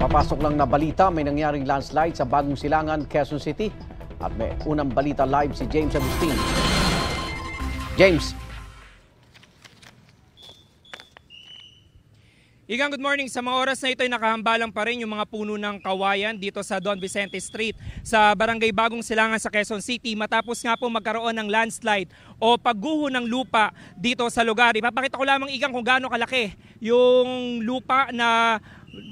Papasok lang na balita, may nangyaring landslide sa Bagong Silangan, Quezon City. At may unang balita live si James Agustin. James. Igang good morning. Sa mga oras na ito ay nakahambalang pa rin yung mga puno ng kawayan dito sa Don Vicente Street sa Barangay Bagong Silangan sa Quezon City matapos nga po magkaroon ng landslide o pagguho ng lupa dito sa lugar. Ipapakita ko lamang igang kung gaano kalaki yung lupa na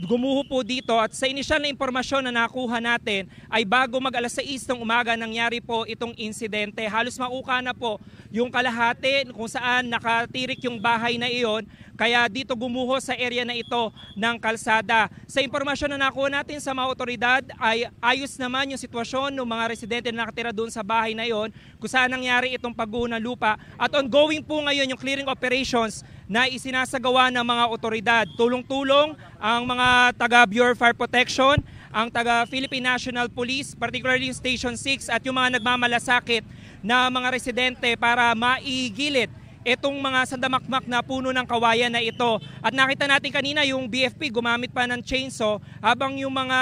gumuho po dito at sa inisyal na impormasyon na nakuha natin ay bago mag alas 6 ng umaga nangyari po itong insidente. Halos mauka na po yung kalahati kung saan nakatirik yung bahay na iyon. Kaya dito gumuho sa area na ito ng kalsada. Sa impormasyon na nakuha natin sa mga otoridad ay ayos naman yung sitwasyon ng mga residente na nakatira doon sa bahay na iyon kung saan nangyari itong pagguho ng lupa. At ongoing po ngayon yung clearing operations na isinasagawa ng mga otoridad. Tulong-tulong ang mga taga-Bureau of Fire Protection, ang taga-Philippine National Police, particularly yung Station 6 at yung mga nagmamalasakit na mga residente para maigilid itong mga sandamakmak na puno ng kawayan na ito. At nakita natin kanina yung BFP gumamit pa ng chainsaw habang yung mga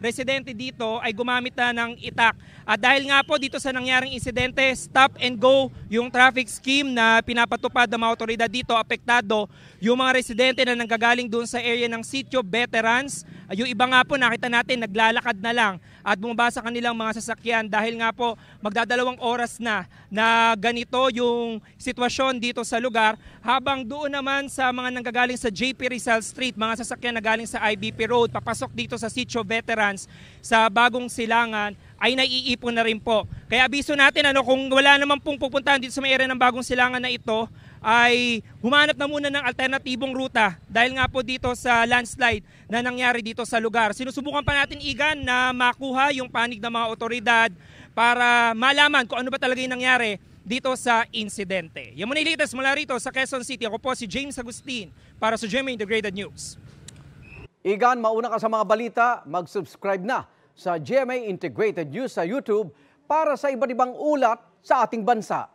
residente dito ay gumamit na ng itak. At dahil nga po dito sa nangyaring insidente, stop and go yung traffic scheme na pinapatupad ng mga otoridad dito, apektado yung mga residente na nanggagaling doon sa area ng Sitio Veterans. Yung iba nga po nakita natin naglalakad na lang at bumaba sa kanilang mga sasakyan dahil nga po magdadalawang oras na ganito yung sitwasyon dito sa lugar, habang doon naman sa mga nanggagaling sa JP Rizal Street, mga sasakyan na galing sa IBP Road, papasok dito sa Sitio Veterans sa Bagong Silangan ay naiipon na rin po. Kaya abiso natin kung wala naman pong pupuntahan dito sa may area ng Bagong Silangan na ito, ay humanap na muna ng alternatibong ruta dahil nga po dito sa landslide na nangyari dito sa lugar. Sinusubukan pa natin, Igan, na makuha yung panig ng mga otoridad para malaman kung ano ba talaga yung nangyari dito sa insidente. Yan muna yung latest mula rito sa Quezon City. Ako po si James Agustin para sa GMA Integrated News. Igan, mauna ka sa mga balita, mag-subscribe na sa GMA Integrated News sa YouTube para sa iba't ibang ulat sa ating bansa.